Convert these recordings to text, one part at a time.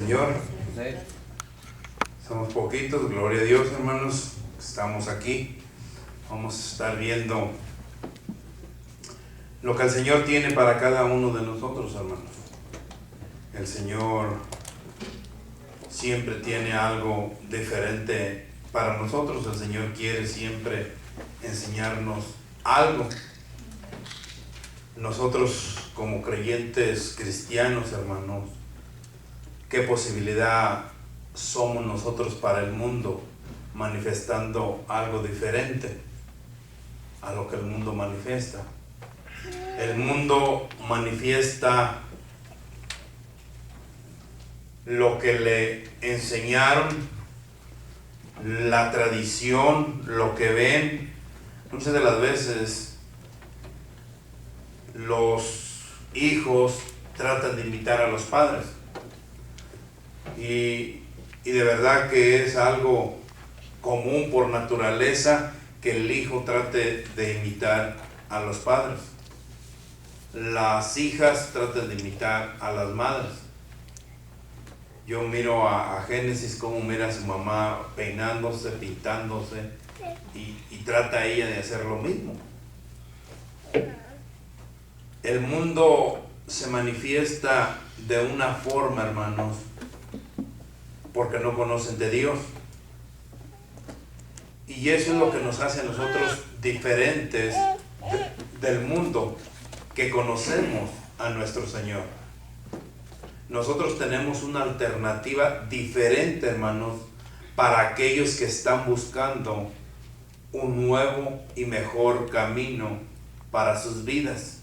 Señor, somos poquitos, gloria a Dios, hermanos, estamos aquí. Vamos a estar viendo lo que el Señor tiene para cada uno de nosotros, hermanos. El Señor siempre tiene algo diferente para nosotros. El Señor quiere siempre enseñarnos algo. Nosotros como creyentes cristianos, hermanos, ¿qué posibilidad somos nosotros para el mundo manifestando algo diferente a lo que el mundo manifiesta? El mundo manifiesta lo que le enseñaron, la tradición, lo que ven. Muchas de las veces los hijos tratan de imitar a los padres. Y de verdad que es algo común por naturaleza que el hijo trate de imitar a los padres. Las hijas tratan de imitar a las madres. Yo miro a Génesis cómo mira a su mamá peinándose, pintándose, y trata ella de hacer lo mismo. El mundo se manifiesta de una forma, hermanos, porque no conocen de Dios. Y eso es lo que nos hace a nosotros diferentes del mundo, que conocemos a nuestro Señor. Nosotros tenemos una alternativa diferente, hermanos, para aquellos que están buscando un nuevo y mejor camino para sus vidas.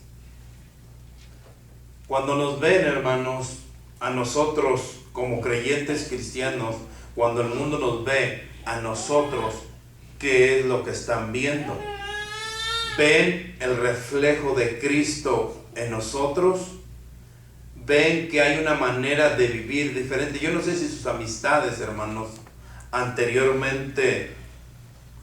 Cuando nos ven, hermanos, a nosotros como creyentes cristianos, cuando el mundo nos ve a nosotros, ¿qué es lo que están viendo? ¿Ven el reflejo de Cristo en nosotros? ¿Ven que hay una manera de vivir diferente? Yo no sé si sus amistades, hermanos, anteriormente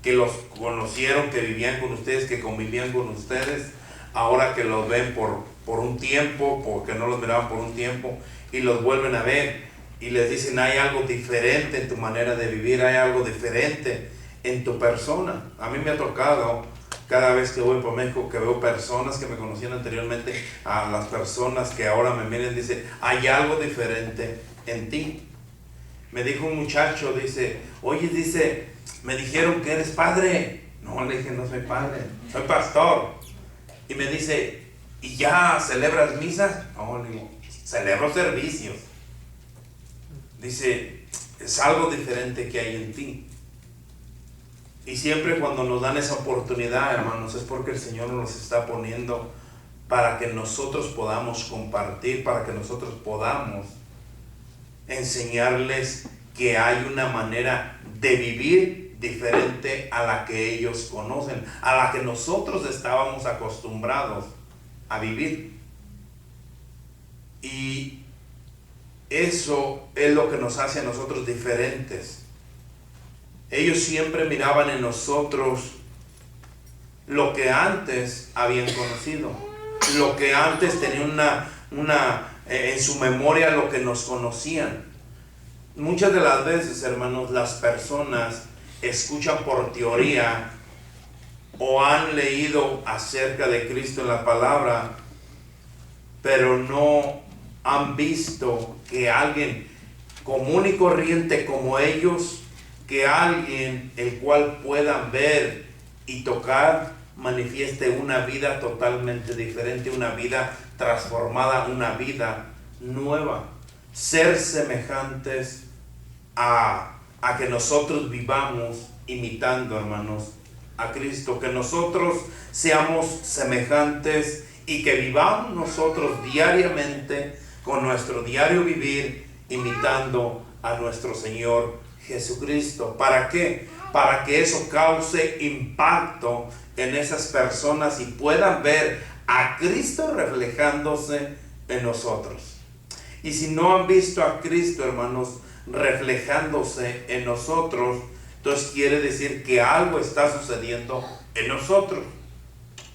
que los conocieron, que vivían con ustedes, que convivían con ustedes, ahora que los ven por un tiempo, porque no los miraban por un tiempo, y los vuelven a ver y les dicen: hay algo diferente en tu manera de vivir, hay algo diferente en tu persona. A mí me ha tocado cada vez que voy por México, que veo personas que me conocían anteriormente, a las personas que ahora me miran, dice: hay algo diferente en ti. Me dijo un muchacho, dice: oye, dice, me dijeron que eres padre. No, le dije: no soy padre, soy pastor. Y me dice: ¿y ya celebras misas? No, le digo: celebro servicios. Dice: es algo diferente que hay en ti. Y siempre cuando nos dan esa oportunidad, hermanos, es porque el Señor nos está poniendo para que nosotros podamos compartir, para que nosotros podamos enseñarles que hay una manera de vivir diferente a la que ellos conocen, a la que nosotros estábamos acostumbrados a vivir. Y eso es lo que nos hace a nosotros diferentes. Ellos siempre miraban en nosotros lo que antes habían conocido, lo que antes tenían en su memoria, lo que nos conocían. Muchas de las veces, hermanos, las personas escuchan por teoría o han leído acerca de Cristo en la palabra, pero no han visto que alguien común y corriente como ellos, que alguien el cual puedan ver y tocar, manifieste una vida totalmente diferente, una vida transformada, una vida nueva. Ser semejantes a que nosotros vivamos imitando, hermanos, a Cristo. Que nosotros seamos semejantes y que vivamos nosotros diariamente, con nuestro diario vivir, imitando a nuestro Señor Jesucristo. ¿Para qué? Para que eso cause impacto en esas personas y puedan ver a Cristo reflejándose en nosotros. Y si no han visto a Cristo, hermanos, reflejándose en nosotros, entonces quiere decir que algo está sucediendo en nosotros.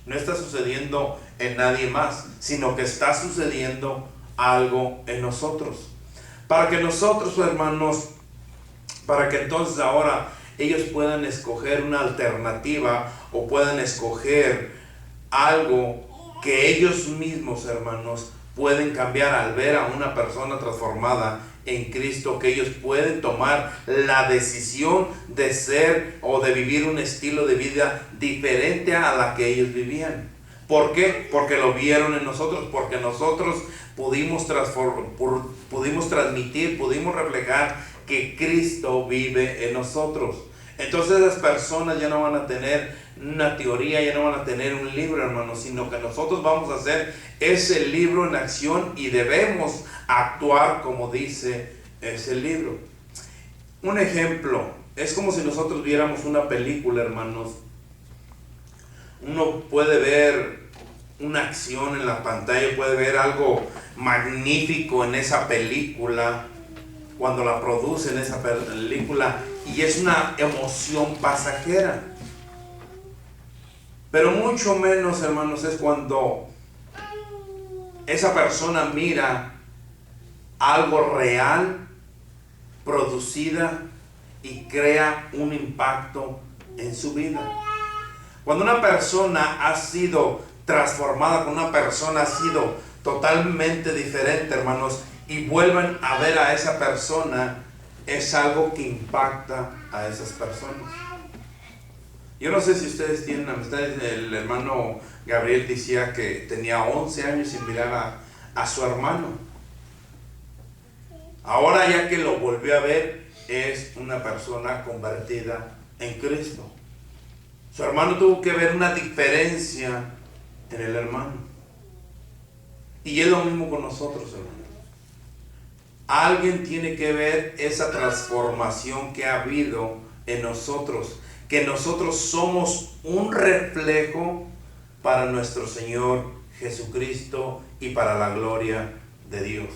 No está sucediendo en nadie más, sino que está sucediendo algo en nosotros. para que nosotros, hermanos, para que entonces ahora ellos puedan escoger una alternativa o puedan escoger algo que ellos mismos, hermanos, pueden cambiar al ver a una persona transformada en Cristo, que ellos pueden tomar la decisión de ser o de vivir un estilo de vida diferente a la que ellos vivían. ¿Por qué? Porque lo vieron en nosotros, porque nosotros pudimos transmitir, pudimos reflejar que Cristo vive en nosotros. Entonces las personas ya no van a tener una teoría, ya no van a tener un libro, hermanos, sino que nosotros vamos a hacer ese libro en acción y debemos actuar como dice ese libro. Un ejemplo, es como si nosotros viéramos una película, hermanos. Uno puede ver una acción en la pantalla, puede ver algo magnífico en esa película, cuando la producen esa película, y es una emoción pasajera. Pero mucho menos, hermanos, es cuando esa persona mira algo real, producida, y crea un impacto en su vida. Cuando una persona ha sido transformada, cuando una persona ha sido totalmente diferente, hermanos, y vuelven a ver a esa persona, es algo que impacta a esas personas. Yo no sé si ustedes tienen amistades. El hermano Gabriel decía que tenía 11 años sin mirar a su hermano. Ahora, ya que lo volvió a ver, es una persona convertida en Cristo. Su hermano tuvo que ver una diferencia en el hermano. Y es lo mismo con nosotros, hermanos. Alguien tiene que ver esa transformación que ha habido en nosotros, que nosotros somos un reflejo para nuestro Señor Jesucristo y para la gloria de Dios.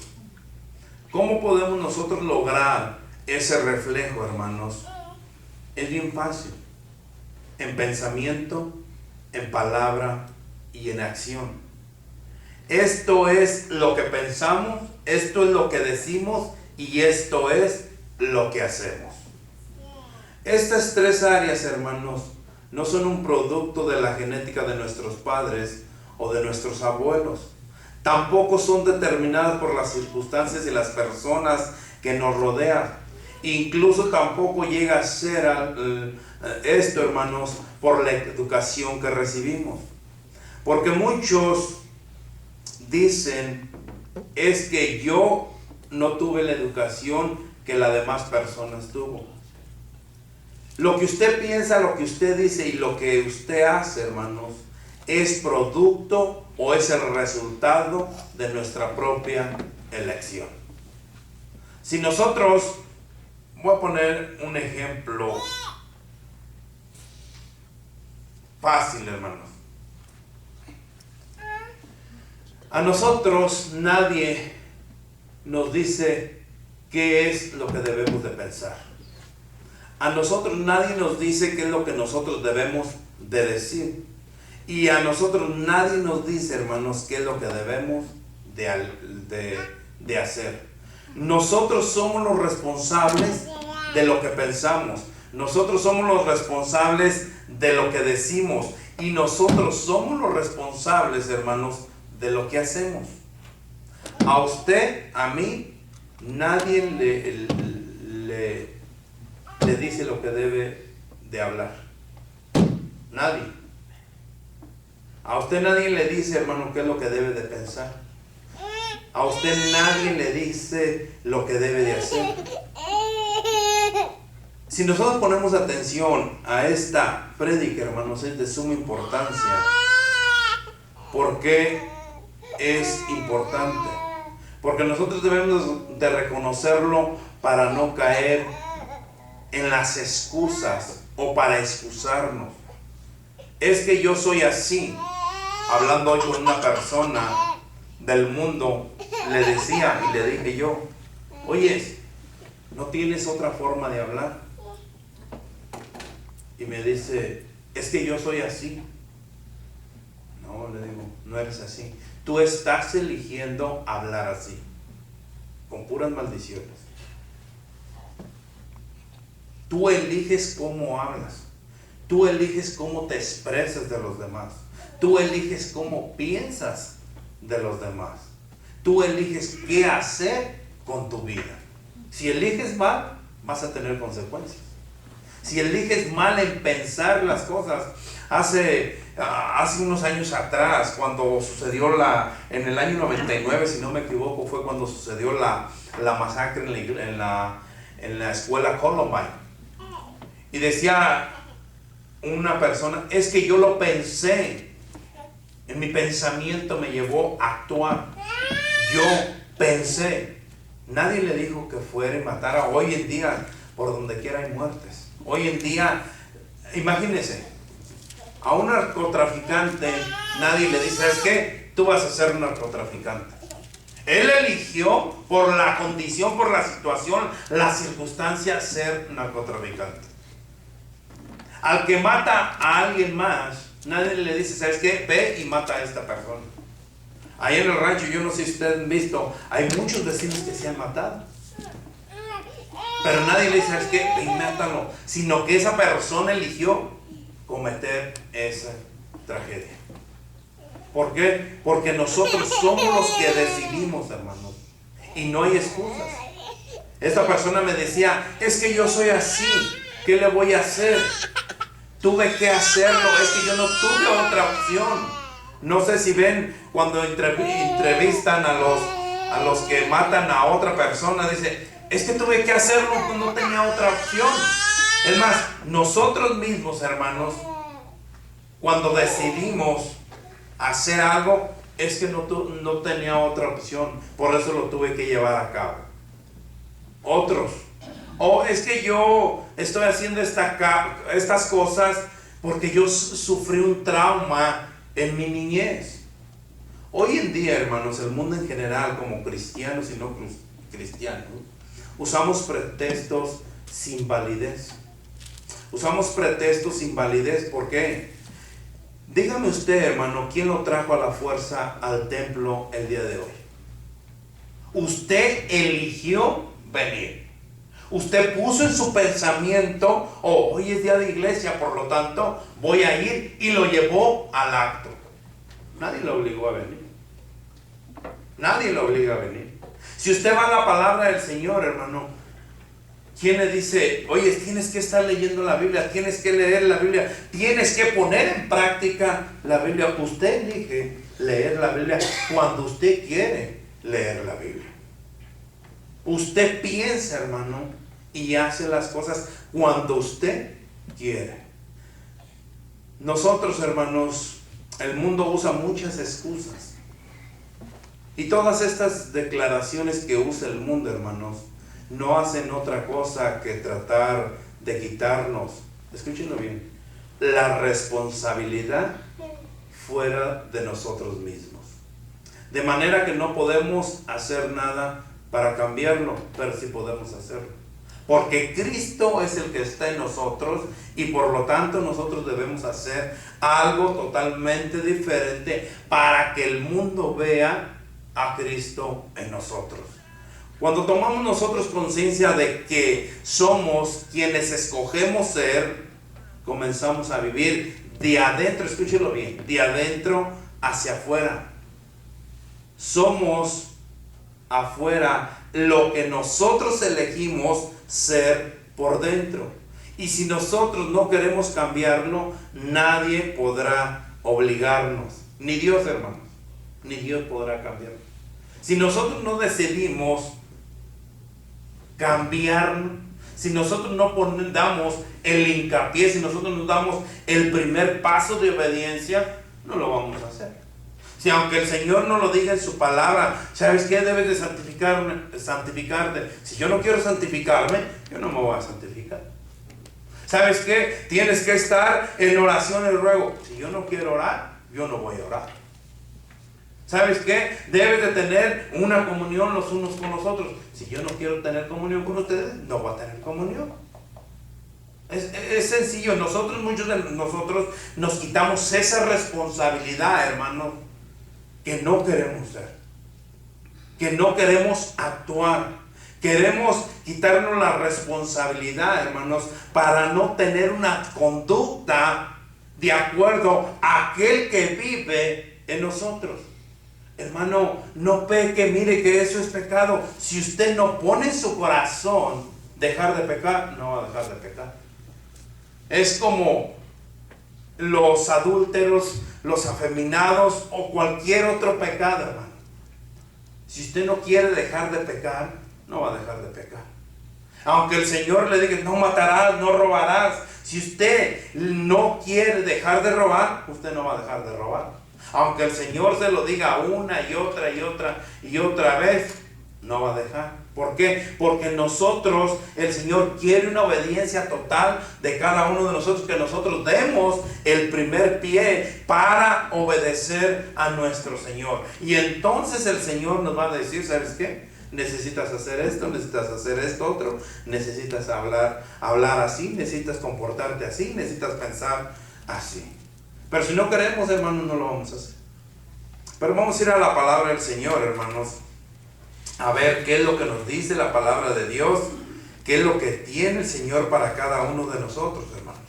¿Cómo podemos nosotros lograr ese reflejo, hermanos? Es bien fácil. En pensamiento, en palabra y en acción. Esto es lo que pensamos, esto es lo que decimos y esto es lo que hacemos. Estas tres áreas, hermanos, no son un producto de la genética de nuestros padres o de nuestros abuelos. Tampoco son determinadas por las circunstancias y las personas que nos rodean. Incluso tampoco llega a ser esto, hermanos, por la educación que recibimos. Porque muchos dicen, es que yo no tuve la educación que las demás personas tuvo. Lo que usted piensa, lo que usted dice y lo que usted hace, hermanos, es producto o es el resultado de nuestra propia elección. Si nosotros, voy a poner un ejemplo fácil, hermanos. A nosotros nadie nos dice qué es lo que debemos de pensar. A nosotros nadie nos dice qué es lo que nosotros debemos de decir. Y a nosotros nadie nos dice, hermanos, qué es lo que debemos de hacer. Nosotros somos los responsables de lo que pensamos. Nosotros somos los responsables de lo que decimos. Y nosotros somos los responsables, hermanos, de lo que hacemos. A usted, a mí, nadie le dice lo que debe de hablar. Nadie. A usted nadie le dice, hermano, qué es lo que debe de pensar. A usted nadie le dice lo que debe de hacer. Si nosotros ponemos atención a esta prédica, hermanos, es de suma importancia. ¿Por qué es importante? Porque nosotros debemos de reconocerlo para no caer en las excusas o para excusarnos. Es que yo soy así. Hablando hoy con una persona del mundo, le decía y le dije yo, oye, ¿no tienes otra forma de hablar? Y me dice, es que yo soy así. No, le digo, no eres así. Tú estás eligiendo hablar así. con puras maldiciones. Tú eliges cómo hablas. Tú eliges cómo te expresas de los demás. Tú eliges cómo piensas de los demás. Tú eliges qué hacer con tu vida. Si eliges mal, vas a tener consecuencias. Si eliges mal en pensar las cosas, hace unos años atrás, cuando sucedió en el año 99, si no me equivoco, fue cuando sucedió la masacre en la escuela Columbine. Y decía una persona, es que yo lo pensé, en mi pensamiento me llevó a actuar. Yo pensé. Nadie le dijo que fuera y matara. Hoy en día, por donde quiera hay muertes. Hoy en día, imagínense, a un narcotraficante nadie le dice, ¿sabes qué? Tú vas a ser un narcotraficante. Él eligió por la condición, por la situación, la circunstancia, ser narcotraficante. Al que mata a alguien más, nadie le dice, ¿sabes qué? Ve y mata a esta persona. Ahí en el rancho, yo no sé si ustedes han visto, hay muchos vecinos que se han matado. Pero nadie le dice, ¿sabes qué? Ve y mátalo. Sino que esa persona eligió cometer esa tragedia. ¿Por qué? Porque nosotros somos los que decidimos, hermanos. Y no hay excusas. Esta persona me decía, es que yo soy así. ¿Qué le voy a hacer? Tuve que hacerlo. Es que yo no tuve otra opción. No sé si ven cuando entrevistan a los que matan a otra persona. Dice, es que tuve que hacerlo, no tenía otra opción. Es más, nosotros mismos, hermanos, cuando decidimos hacer algo, es que no tenía otra opción. Por eso lo tuve que llevar a cabo. Otros, es que yo estoy haciendo estas cosas porque yo sufrí un trauma en mi niñez. Hoy en día, hermanos, el mundo en general, como cristianos y no cristianos, usamos pretextos sin validez. Usamos pretextos sin validez. ¿Por qué? Dígame usted, hermano, ¿quién lo trajo a la fuerza al templo el día de hoy? Usted eligió venir. Usted puso en su pensamiento, hoy es día de iglesia, por lo tanto voy a ir, y lo llevó al acto. Nadie lo obligó a venir. Nadie lo obliga a venir. Si usted va a la palabra del Señor, hermano, ¿quién le dice, oye, tienes que estar leyendo la Biblia, tienes que leer la Biblia, tienes que poner en práctica la Biblia? Usted elige leer la Biblia cuando usted quiere leer la Biblia. Usted piensa, hermano, y hace las cosas cuando usted quiere. Nosotros, hermanos, el mundo usa muchas excusas. Y todas estas declaraciones que usa el mundo, hermanos, no hacen otra cosa que tratar de quitarnos, escúchenlo bien, la responsabilidad fuera de nosotros mismos. De manera que no podemos hacer nada para cambiarlo, pero sí podemos hacerlo. Porque Cristo es el que está en nosotros, y por lo tanto nosotros debemos hacer algo totalmente diferente para que el mundo vea a Cristo en nosotros. Cuando tomamos nosotros conciencia de que somos quienes escogemos ser, comenzamos a vivir de adentro, escúchelo bien, de adentro hacia afuera. Somos afuera lo que nosotros elegimos ser por dentro. Y si nosotros no queremos cambiarlo, nadie podrá obligarnos. Ni Dios, hermanos. Ni Dios podrá cambiarlo. Si nosotros no decidimos cambiarnos, si nosotros no damos el hincapié, si nosotros no damos el primer paso de obediencia, no lo vamos a hacer. Si aunque el Señor no lo diga en su palabra, ¿sabes qué? Debes de santificarte. Si yo no quiero santificarme, yo no me voy a santificar. ¿Sabes qué? Tienes que estar en oración y ruego. Si yo no quiero orar, yo no voy a orar. ¿Sabes qué? Debes de tener una comunión los unos con los otros. Si yo no quiero tener comunión con ustedes, no voy a tener comunión. Es sencillo. Muchos de nosotros nos quitamos esa responsabilidad, hermano, que no queremos ser. que no queremos actuar. Queremos quitarnos la responsabilidad, hermanos, para no tener una conducta de acuerdo a aquel que vive en nosotros. Hermano, no peque, mire que eso es pecado. Si usted no pone en su corazón dejar de pecar, no va a dejar de pecar. Es como los adúlteros, los afeminados o cualquier otro pecado, hermano. Si usted no quiere dejar de pecar, no va a dejar de pecar. Aunque el Señor le diga, no matarás, no robarás. Si usted no quiere dejar de robar, usted no va a dejar de robar. Aunque el Señor se lo diga una y otra y otra y otra vez, no va a dejar. ¿Por qué? Porque nosotros, el Señor quiere una obediencia total de cada uno de nosotros, que nosotros demos el primer pie para obedecer a nuestro Señor. Y entonces el Señor nos va a decir, ¿sabes qué? Necesitas hacer esto, necesitas hacer esto otro, necesitas hablar así, necesitas comportarte así, necesitas pensar así. Pero si no queremos, hermanos, no lo vamos a hacer. Pero vamos a ir a la palabra del Señor, hermanos, a ver qué es lo que nos dice la palabra de Dios, qué es lo que tiene el Señor para cada uno de nosotros, hermanos.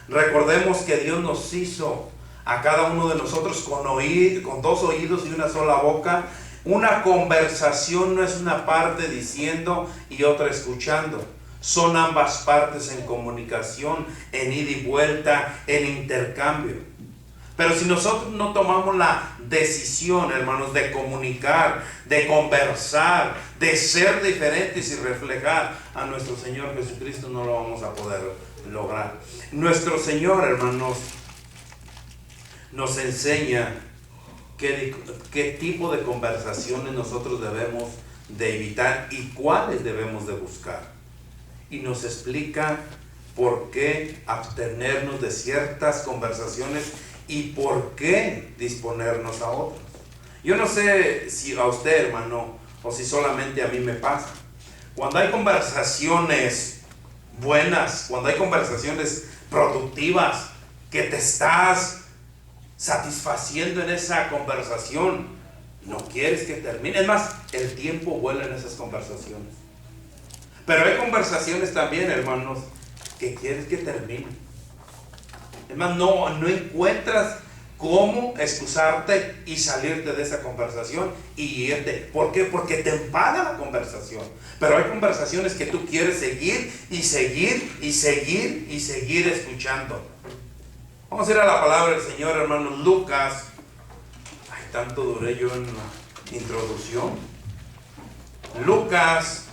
Recordemos que Dios nos hizo a cada uno de nosotros con dos oídos y una sola boca. Una conversación no es una parte diciendo y otra escuchando. Son ambas partes en comunicación, en ida y vuelta, en intercambio. Pero si nosotros no tomamos la decisión, hermanos, de comunicar, de conversar, de ser diferentes y reflejar a nuestro Señor Jesucristo, no lo vamos a poder lograr. Nuestro Señor, hermanos, nos enseña qué tipo de conversaciones nosotros debemos de evitar y cuáles debemos de buscar. Y nos explica por qué abstenernos de ciertas conversaciones y por qué disponernos a otras. Yo no sé si a usted, hermano, o si solamente a mí me pasa. Cuando hay conversaciones buenas, cuando hay conversaciones productivas, que te estás satisfaciendo en esa conversación, no quieres que termine. Es más, el tiempo vuela en esas conversaciones. Pero hay conversaciones también, hermanos, que quieres que terminen. Es más, no encuentras cómo excusarte y salirte de esa conversación y irte. ¿Por qué? Porque te enfada la conversación. Pero hay conversaciones que tú quieres seguir y seguir y seguir y seguir escuchando. Vamos a ir a la palabra del Señor, hermanos. Lucas. Ay, tanto duré yo en la introducción. Lucas.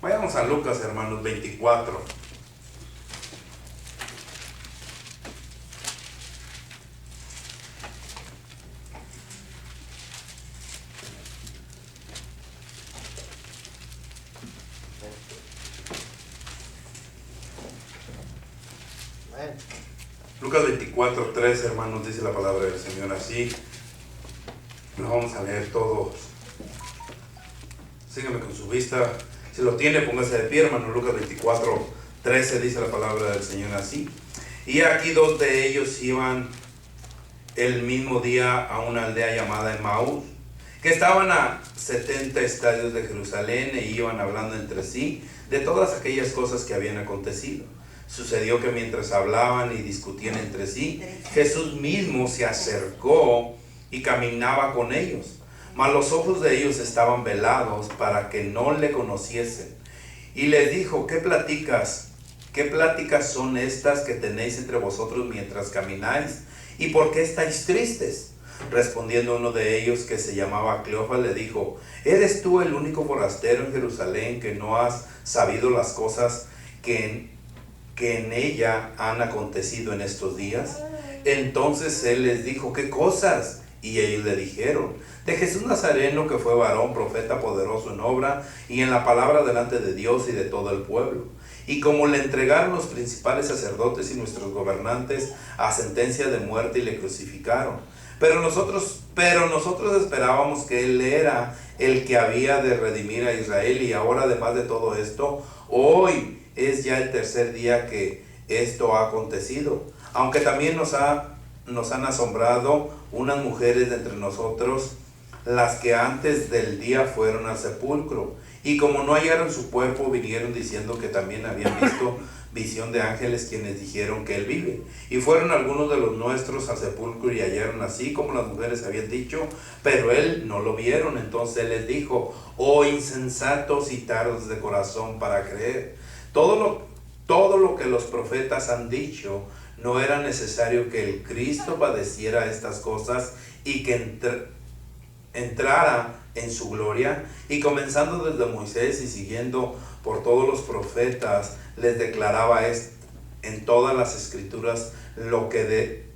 Vayamos a Lucas, hermanos, 24. Lucas 24:3, hermanos, dice la palabra del Señor así. Lo vamos a leer todos. Síganme con su vista. Si lo tiene, póngase de pie, hermano. Lucas 24:13 dice la palabra del Señor así. Y aquí dos de ellos iban el mismo día a una aldea llamada Emaús, que estaban a 70 estadios de Jerusalén, e iban hablando entre sí de todas aquellas cosas que habían acontecido. Sucedió que mientras hablaban y discutían entre sí, Jesús mismo se acercó y caminaba con ellos. Mas los ojos de ellos estaban velados para que no le conociesen. Y les dijo, ¿qué pláticas son estas que tenéis entre vosotros mientras camináis? ¿Y por qué estáis tristes? Respondiendo uno de ellos, que se llamaba Cleofas, le dijo, ¿eres tú el único forastero en Jerusalén que no has sabido las cosas que en ella han acontecido en estos días? Entonces él les dijo, ¿qué cosas? Y ellos le dijeron, de Jesús Nazareno, que fue varón, profeta, poderoso en obra y en la palabra delante de Dios y de todo el pueblo. Y como le entregaron los principales sacerdotes y nuestros gobernantes a sentencia de muerte y le crucificaron. Pero nosotros esperábamos que él era el que había de redimir a Israel, y ahora, además de todo esto, hoy es ya el tercer día que esto ha acontecido. Aunque también nos han asombrado unas mujeres de entre nosotros las que antes del día fueron al sepulcro. Y como no hallaron su cuerpo, vinieron diciendo que también habían visto visión de ángeles, quienes dijeron que él vive. Y fueron algunos de los nuestros al sepulcro y hallaron así como las mujeres habían dicho, pero él no lo vieron. Entonces él les dijo: oh insensatos y tardos de corazón para creer todo lo que los profetas han dicho. ¿No era necesario que el Cristo padeciera estas cosas y que entrara en su gloria? Y comenzando desde Moisés y siguiendo por todos los profetas, les declaraba en todas las escrituras lo que de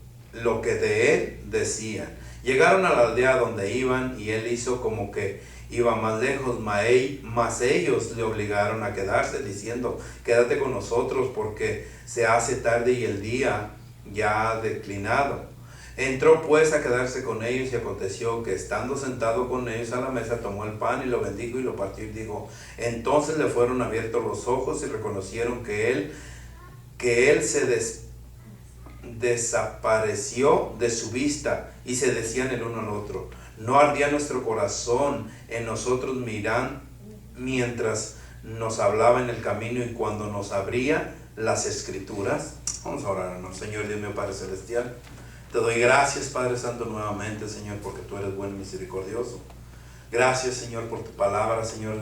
él decían. Llegaron a la aldea donde iban, y él hizo como que iba más lejos, mas ellos le obligaron a quedarse, diciendo: quédate con nosotros, porque se hace tarde y el día ya ha declinado. Entró pues a quedarse con ellos, y aconteció que estando sentado con ellos a la mesa, tomó el pan y lo bendijo y lo partió y dijo. Entonces le fueron abiertos los ojos y reconocieron que él se desapareció de su vista, y se decían el uno al otro: ¿no ardía nuestro corazón en nosotros mientras nos hablaba en el camino y cuando nos abría las escrituras? Vamos a orar, ¿no? Señor Dios mío, Padre celestial, te doy gracias, Padre Santo, nuevamente, Señor, porque tú eres bueno y misericordioso. Gracias, Señor, por tu palabra, Señor.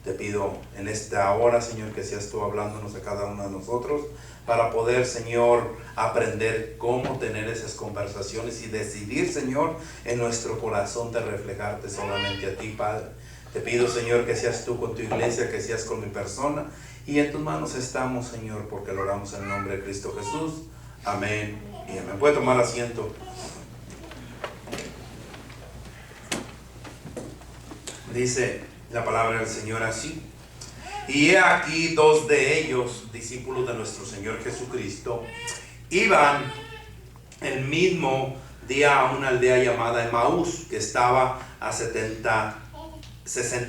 Te pido en esta hora, Señor, que seas tú hablándonos a cada uno de nosotros, para poder, Señor, aprender cómo tener esas conversaciones y decidir, Señor, en nuestro corazón de reflejarte solamente a ti, Padre. Te pido, Señor, que seas tú con tu iglesia, que seas con mi persona, y en tus manos estamos, Señor, porque lo oramos en el nombre de Cristo Jesús. Amén y amén. Puede tomar asiento. Dice la palabra del Señor así: y he aquí dos de ellos, discípulos de nuestro Señor Jesucristo, iban el mismo día a una aldea llamada Emaús, que estaba a 60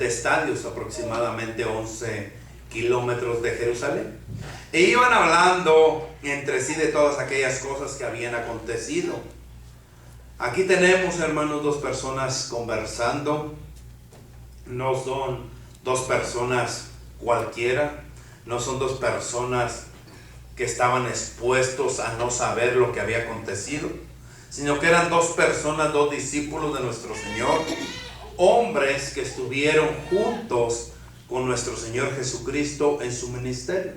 estadios, aproximadamente 11 kilómetros de Jerusalén. E iban hablando entre sí de todas aquellas cosas que habían acontecido. Aquí tenemos, hermanos, dos personas conversando. No son dos personas cualquiera, no son dos personas que estaban expuestos a no saber lo que había acontecido, sino que eran dos personas, dos discípulos de nuestro Señor, hombres que estuvieron juntos con nuestro Señor Jesucristo en su ministerio.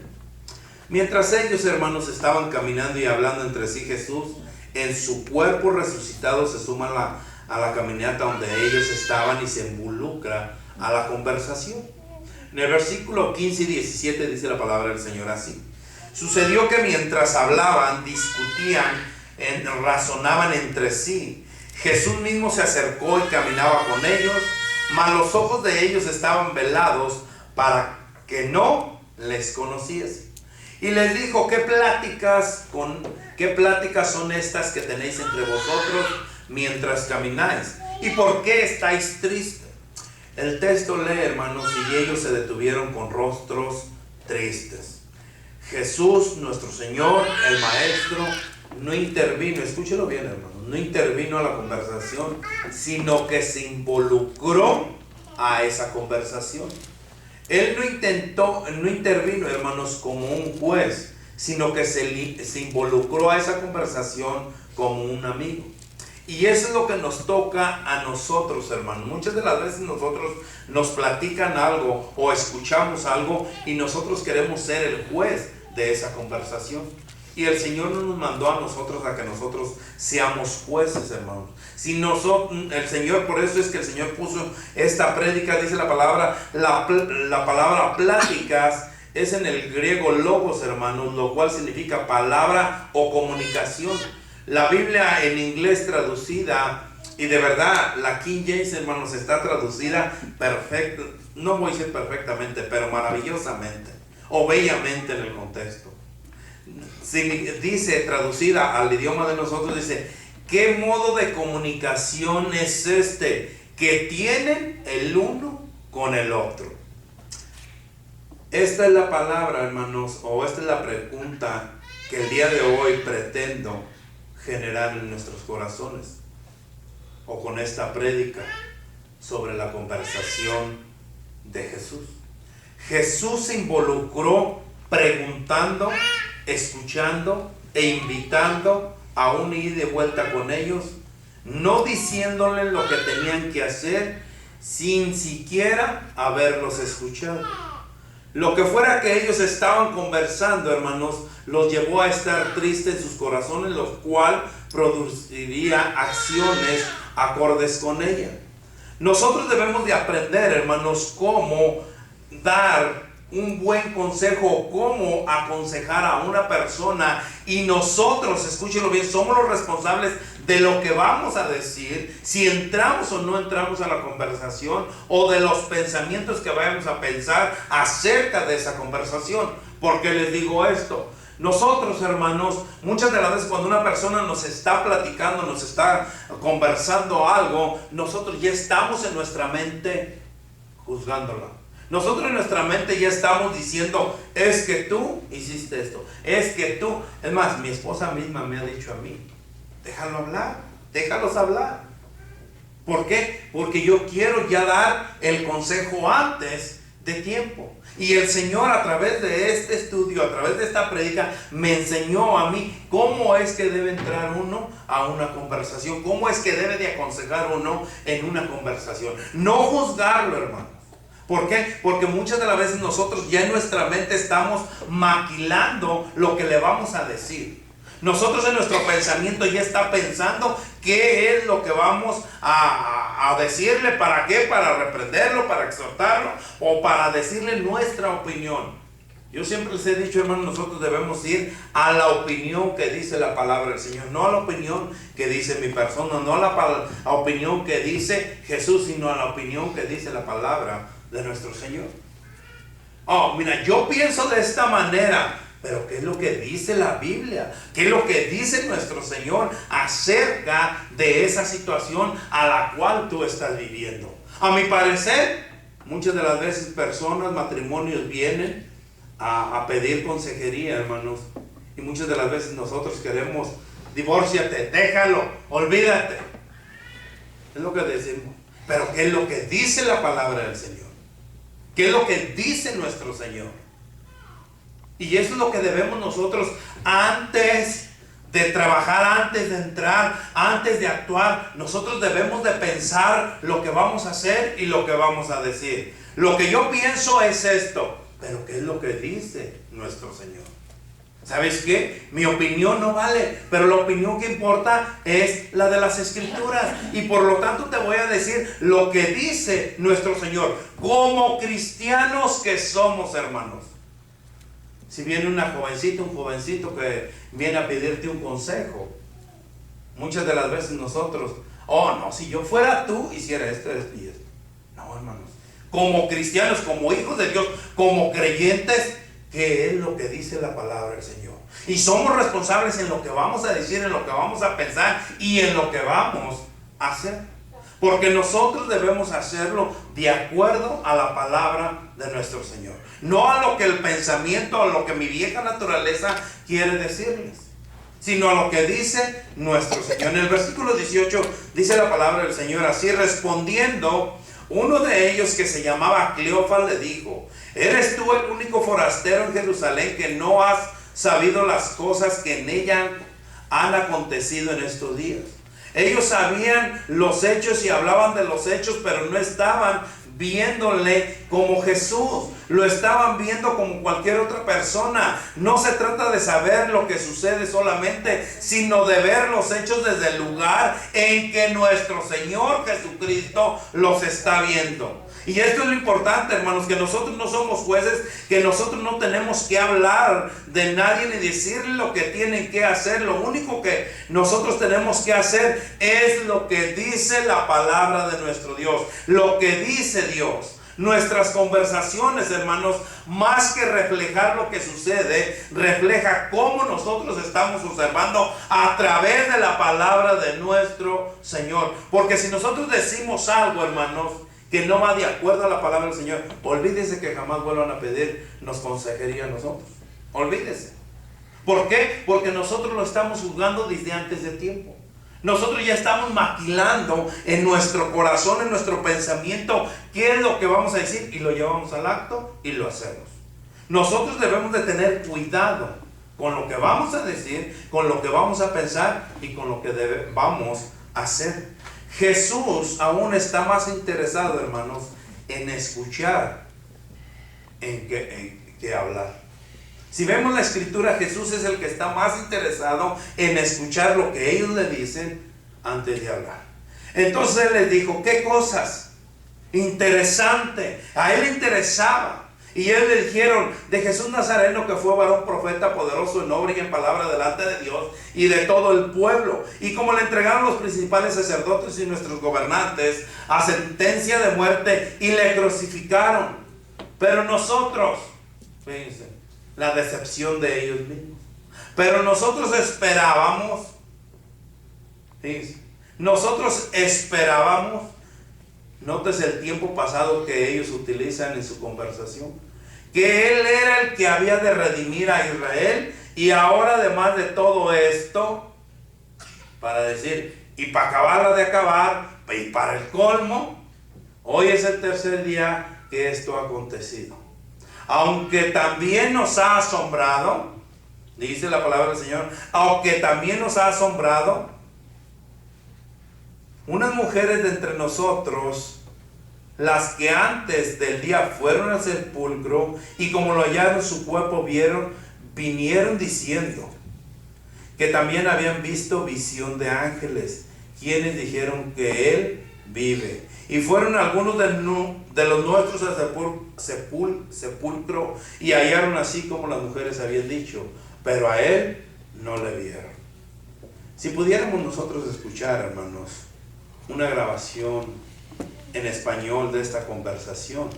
Mientras ellos, hermanos, estaban caminando y hablando entre sí, Jesús en su cuerpo resucitado se suma a la caminata donde ellos estaban y se involucra a la conversación. En el versículo 15 y 17 dice la palabra del Señor así: sucedió que mientras hablaban, discutían, razonaban entre sí, Jesús mismo se acercó y caminaba con ellos, mas los ojos de ellos estaban velados para que no les conociese. Y les dijo: ¿qué pláticas son estas que tenéis entre vosotros mientras camináis? ¿Y por qué estáis tristes? El texto lee, hermanos: y ellos se detuvieron con rostros tristes. Jesús, nuestro Señor, el Maestro, no intervino, escúchelo bien, hermanos, no intervino a la conversación, sino que se involucró a esa conversación. Él no intervino, hermanos, como un juez, sino que se involucró a esa conversación como un amigo. Y eso es lo que nos toca a nosotros, hermanos. Muchas de las veces nosotros nos platican algo o escuchamos algo y nosotros queremos ser el juez de esa conversación. Y el Señor no nos mandó a nosotros a que nosotros seamos jueces, hermanos. Si nosotros, el Señor, por eso es que el Señor puso esta prédica, dice la palabra, la palabra pláticas es en el griego logos, hermanos, lo cual significa palabra o comunicación. La Biblia en inglés traducida, y de verdad la King James, hermanos, está traducida perfecta, no voy a decir perfectamente, pero maravillosamente o bellamente en el contexto. Dice, traducida al idioma de nosotros, dice: ¿qué modo de comunicación es este que tienen el uno con el otro? Esta es la palabra, hermanos, o esta es la pregunta que el día de hoy pretendo generar en nuestros corazones, o con esta prédica. sobre la conversación de Jesús. Jesús se involucró preguntando, escuchando e invitando a un ida y de vuelta con ellos, no diciéndoles lo que tenían que hacer sin siquiera haberlos escuchado. Lo que fuera que ellos estaban conversando, hermanos, los llevó a estar tristes en sus corazones, lo cual produciría acciones acordes con ella. Nosotros debemos de aprender, hermanos, cómo dar un buen consejo, cómo aconsejar a una persona, y nosotros, escúchenlo bien, somos los responsables de lo que vamos a decir, si entramos o no entramos a la conversación, o de los pensamientos que vayamos a pensar acerca de esa conversación. ¿Por qué les digo esto? Nosotros, hermanos, muchas de las veces cuando una persona nos está platicando, nos está conversando algo, nosotros ya estamos en nuestra mente juzgándola. Nosotros en nuestra mente ya estamos diciendo, es que tú hiciste esto, es que tú. Es más, mi esposa misma me ha dicho a mí, déjalo hablar, déjalos hablar. ¿Por qué? Porque yo quiero ya dar el consejo antes de tiempo. Y el Señor, a través de este estudio, a través de esta prédica, me enseñó a mí cómo es que debe entrar uno a una conversación, cómo es que debe de aconsejar uno en una conversación. No juzgarlo, hermano. ¿Por qué? Porque muchas de las veces nosotros ya en nuestra mente estamos maquilando lo que le vamos a decir. Nosotros en nuestro pensamiento ya está pensando qué es lo que vamos a decirle, para qué, para reprenderlo, para exhortarlo o para decirle nuestra opinión. Yo siempre les he dicho, hermanos, nosotros debemos ir a la opinión que dice la palabra del Señor, no a la opinión que dice mi persona, no a la opinión que dice Jesús, sino a la opinión que dice la palabra de nuestro Señor. Oh, mira, yo pienso de esta manera, pero ¿qué es lo que dice la Biblia? ¿Qué es lo que dice nuestro Señor acerca de esa situación a la cual tú estás viviendo? A mi parecer, muchas de las veces personas, matrimonios vienen a pedir consejería, hermanos, y muchas de las veces nosotros queremos, divórciate, déjalo, olvídate. Es lo que decimos. Pero ¿qué es lo que dice la palabra del Señor? ¿Qué es lo que dice nuestro Señor? Y eso es lo que debemos nosotros, antes de trabajar, antes de entrar, antes de actuar, nosotros debemos de pensar lo que vamos a hacer y lo que vamos a decir. Lo que yo pienso es esto, pero ¿qué es lo que dice nuestro Señor? ¿Sabes qué? Mi opinión no vale, pero la opinión que importa es la de las Escrituras. Y por lo tanto te voy a decir lo que dice nuestro Señor, como cristianos que somos, hermanos. Si viene una jovencita, un jovencito que viene a pedirte un consejo, muchas de las veces nosotros, oh no, si yo fuera tú, hiciera esto, esto y esto. No, hermanos, como cristianos, como hijos de Dios, como creyentes, ¿qué es lo que dice la palabra del Señor? Y somos responsables en lo que vamos a decir, en lo que vamos a pensar y en lo que vamos a hacer. Porque nosotros debemos hacerlo de acuerdo a la palabra de nuestro Señor. No a lo que el pensamiento, a lo que mi vieja naturaleza quiere decirles, sino a lo que dice nuestro Señor. En el versículo 18 dice la palabra del Señor así: respondiendo, uno de ellos, que se llamaba Cleofas, le dijo: ¿eres tú el único forastero en Jerusalén que no has sabido las cosas que en ella han acontecido en estos días? Ellos sabían los hechos y hablaban de los hechos, pero no estaban viéndole como Jesús, lo estaban viendo como cualquier otra persona. No se trata de saber lo que sucede solamente, sino de ver los hechos desde el lugar en que nuestro Señor Jesucristo los está viendo. Y esto es lo importante, hermanos, que nosotros no somos jueces, que nosotros no tenemos que hablar de nadie ni decirle lo que tienen que hacer. Lo único que nosotros tenemos que hacer es lo que dice la palabra de nuestro Dios, lo que dice Dios. Nuestras conversaciones, hermanos, más que reflejar lo que sucede, refleja cómo nosotros estamos observando a través de la palabra de nuestro Señor. Porque si nosotros decimos algo, hermanos, que no va de acuerdo a la palabra del Señor, olvídese que jamás vuelvan a pedirnos consejería a nosotros. Olvídese. ¿Por qué? Porque nosotros lo estamos juzgando desde antes de tiempo. Nosotros ya estamos maquilando en nuestro corazón, en nuestro pensamiento, qué es lo que vamos a decir, y lo llevamos al acto y lo hacemos. Nosotros debemos de tener cuidado con lo que vamos a decir, con lo que vamos a pensar y con lo que vamos a hacer. Jesús aún está más interesado, hermanos, en escuchar en que hablar. Si vemos la escritura, Jesús es el que está más interesado en escuchar lo que ellos le dicen antes de hablar. Entonces Él les dijo, ¿qué cosas? Interesante. A Él le interesaba. Y Él le dijeron de Jesús Nazareno, que fue varón profeta, poderoso en obra y en palabra delante de Dios y de todo el pueblo. Y como le entregaron los principales sacerdotes y nuestros gobernantes a sentencia de muerte y le crucificaron. Pero nosotros, fíjense, la decepción de ellos mismos. Pero nosotros esperábamos, fíjense, nosotros esperábamos, nótese el tiempo pasado que ellos utilizan en su conversación, que Él era el que había de redimir a Israel, y ahora además de todo esto, para decir, y para acabarla de acabar, y para el colmo, hoy es el tercer día que esto ha acontecido. Aunque también nos ha asombrado, dice la palabra del Señor, aunque también nos ha asombrado, unas mujeres de entre nosotros, las que antes del día fueron al sepulcro y como lo hallaron su cuerpo vinieron diciendo que también habían visto visión de ángeles, quienes dijeron que Él vive. Y fueron algunos de los nuestros al sepulcro y hallaron así como las mujeres habían dicho, pero a Él no le vieron. Si pudiéramos nosotros escuchar, hermanos, una grabación en español de esta conversación,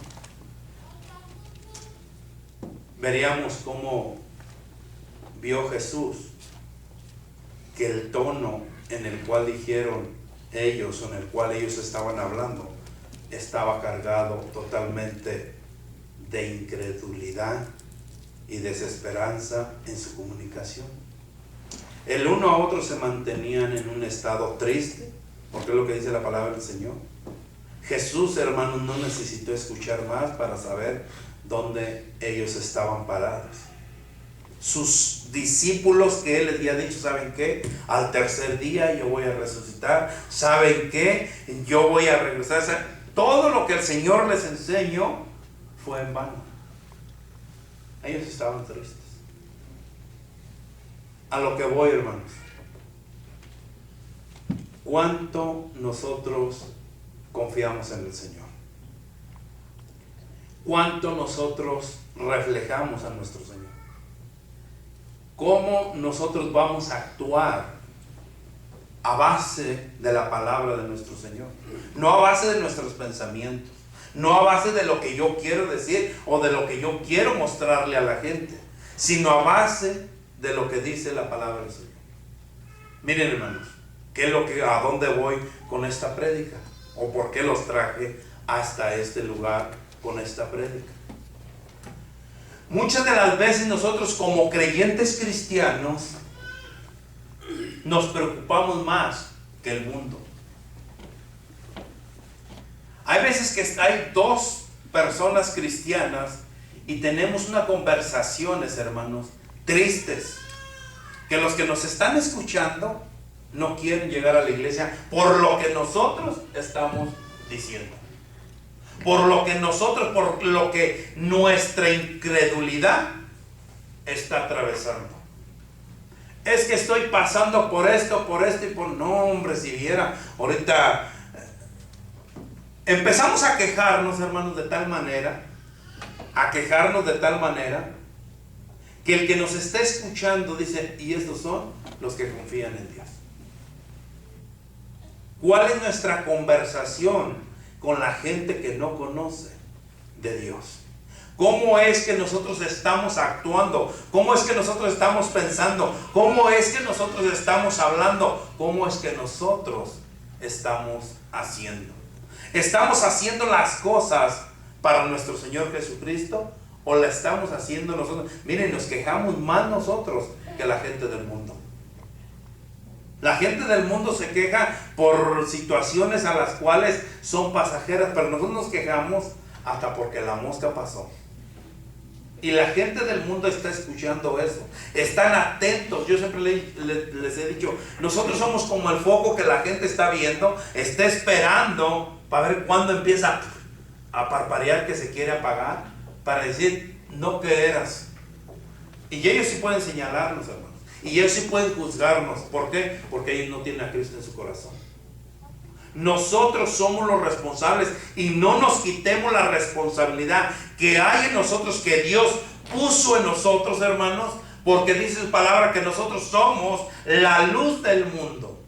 veríamos cómo vio Jesús que el tono en el cual dijeron ellos, o en el cual ellos estaban hablando, estaba cargado totalmente de incredulidad y desesperanza en su comunicación. El uno a otro se mantenían en un estado triste, porque es lo que dice la palabra del Señor. Jesús, hermanos, no necesitó escuchar más para saber dónde ellos estaban parados. Sus discípulos, que Él les había dicho, ¿saben qué? Al tercer día yo voy a resucitar. ¿Saben qué? Yo voy a regresar. Todo lo que el Señor les enseñó fue en vano. Ellos estaban tristes. A lo que voy, hermanos. ¿Cuánto nosotros confiamos en el Señor? ¿Cuánto nosotros reflejamos a nuestro Señor? ¿Cómo nosotros vamos a actuar a base de la palabra de nuestro Señor? No a base de nuestros pensamientos, no a base de lo que yo quiero decir o de lo que yo quiero mostrarle a la gente, sino a base de lo que dice la palabra del Señor. Miren, hermanos, ¿a dónde voy con esta prédica? ¿O por qué los traje hasta este lugar con esta prédica? Muchas de las veces nosotros como creyentes cristianos nos preocupamos más que el mundo. Hay veces que hay dos personas cristianas y tenemos unas conversaciones, hermanos, tristes, que los que nos están escuchando no quieren llegar a la iglesia por lo que nosotros estamos diciendo. Por lo que nuestra incredulidad está atravesando. Es que estoy pasando por esto y por... No, hombre, si viera, ahorita empezamos a quejarnos, hermanos, de tal manera, que el que nos está escuchando dice, y estos son los que confían en Dios. ¿Cuál es nuestra conversación con la gente que no conoce de Dios? ¿Cómo es que nosotros estamos actuando? ¿Cómo es que nosotros estamos pensando? ¿Cómo es que nosotros estamos hablando? ¿Cómo es que nosotros estamos haciendo? ¿Estamos haciendo las cosas para nuestro Señor Jesucristo o la estamos haciendo nosotros? Miren, nos quejamos más nosotros que la gente del mundo. La gente del mundo se queja por situaciones a las cuales son pasajeras, pero nosotros nos quejamos hasta porque la mosca pasó. Y la gente del mundo está escuchando eso. Están atentos. Yo siempre les he dicho, nosotros somos como el foco que la gente está viendo, está esperando para ver cuándo empieza a parpadear que se quiere apagar, para decir, no que eras. Y ellos sí pueden señalarnos, hermanos. Y ellos sí pueden juzgarnos. ¿Por qué? Porque ellos no tienen a Cristo en su corazón. Nosotros somos los responsables y no nos quitemos la responsabilidad que hay en nosotros, que Dios puso en nosotros, hermanos, porque dice su palabra que nosotros somos la luz del mundo.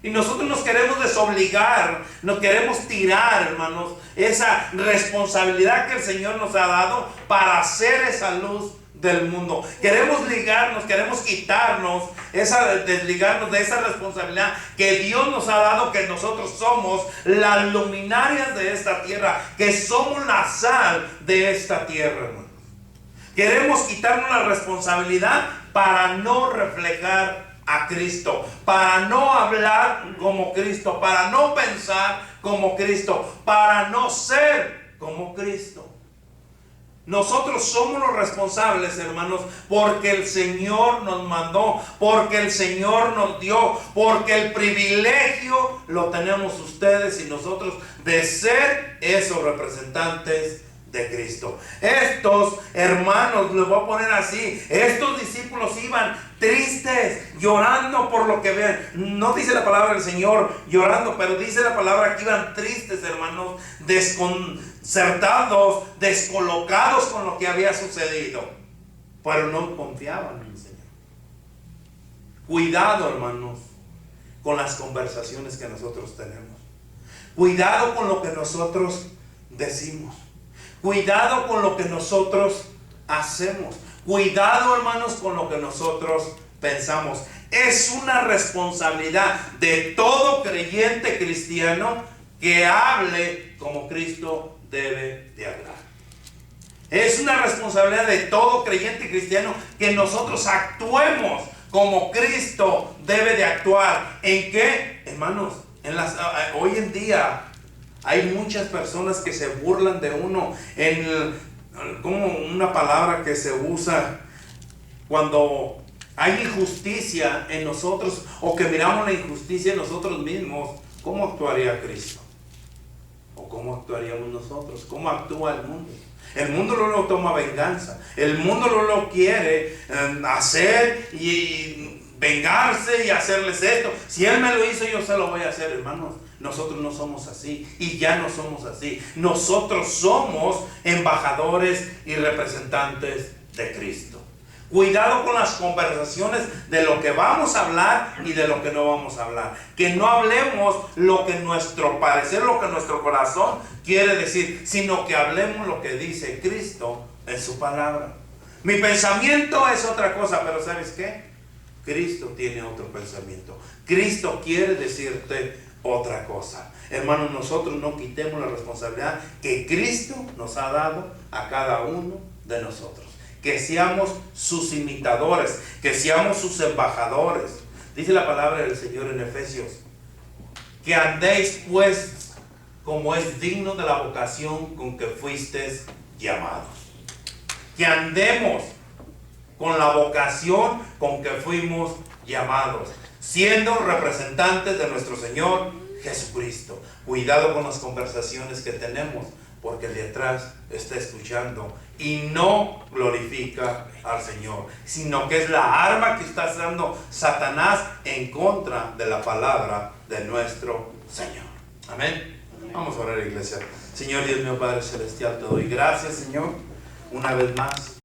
Y nosotros nos queremos desobligar, nos queremos tirar, hermanos, esa responsabilidad que el Señor nos ha dado para hacer esa luz del mundo. Queremos ligarnos, queremos quitarnos desligarnos de esa responsabilidad que Dios nos ha dado, que nosotros somos las luminarias de esta tierra, que somos la sal de esta tierra, hermanos. Queremos quitarnos la responsabilidad para no reflejar a Cristo, para no hablar como Cristo, para no pensar como Cristo, para no ser como Cristo. Nosotros somos los responsables, hermanos, porque el Señor nos mandó, porque el Señor nos dio, porque el privilegio lo tenemos ustedes y nosotros de ser esos representantes de Cristo. Estos hermanos, les voy a poner así, estos discípulos iban tristes, llorando por lo que ven. No dice la palabra del Señor llorando, pero dice la palabra que iban tristes, hermanos, desconcertados, descolocados con lo que había sucedido, pero no confiaban en el Señor. Cuidado, hermanos, con las conversaciones que nosotros tenemos. Cuidado con lo que nosotros decimos. Cuidado con lo que nosotros hacemos. Cuidado, hermanos, con lo que nosotros pensamos. Es una responsabilidad de todo creyente cristiano que hable como Cristo debe de hablar. Es una responsabilidad de todo creyente cristiano que nosotros actuemos como Cristo debe de actuar. ¿En qué? Hermanos, hoy en día hay muchas personas que se burlan de uno. Como una palabra que se usa cuando hay injusticia en nosotros, o que miramos la injusticia en nosotros mismos. ¿Cómo actuaría Cristo? ¿O cómo actuaríamos nosotros? ¿Cómo actúa el mundo? El mundo no lo toma venganza. El mundo no lo quiere hacer y vengarse y hacerles esto. Si Él me lo hizo, yo se lo voy a hacer, hermanos. Nosotros no somos así y ya no somos así. Nosotros somos embajadores y representantes de Cristo. Cuidado con las conversaciones de lo que vamos a hablar y de lo que no vamos a hablar. Que no hablemos lo que nuestro parecer, lo que nuestro corazón quiere decir, sino que hablemos lo que dice Cristo en su palabra. Mi pensamiento es otra cosa, pero ¿sabes qué? Cristo tiene otro pensamiento. Cristo quiere decirte otra cosa. Hermanos, nosotros no quitemos la responsabilidad que Cristo nos ha dado a cada uno de nosotros. Que seamos sus imitadores, que seamos sus embajadores. Dice la palabra del Señor en Efesios, que andéis pues como es digno de la vocación con que fuisteis llamados. Que andemos con la vocación con que fuimos llamados, siendo representantes de nuestro Señor Jesucristo. Cuidado con las conversaciones que tenemos, porque el de atrás está escuchando y no glorifica al Señor, sino que es la arma que está usando Satanás en contra de la palabra de nuestro Señor. Amén. Vamos a orar, iglesia. Señor Dios mío, Padre Celestial, te doy gracias, Señor, una vez más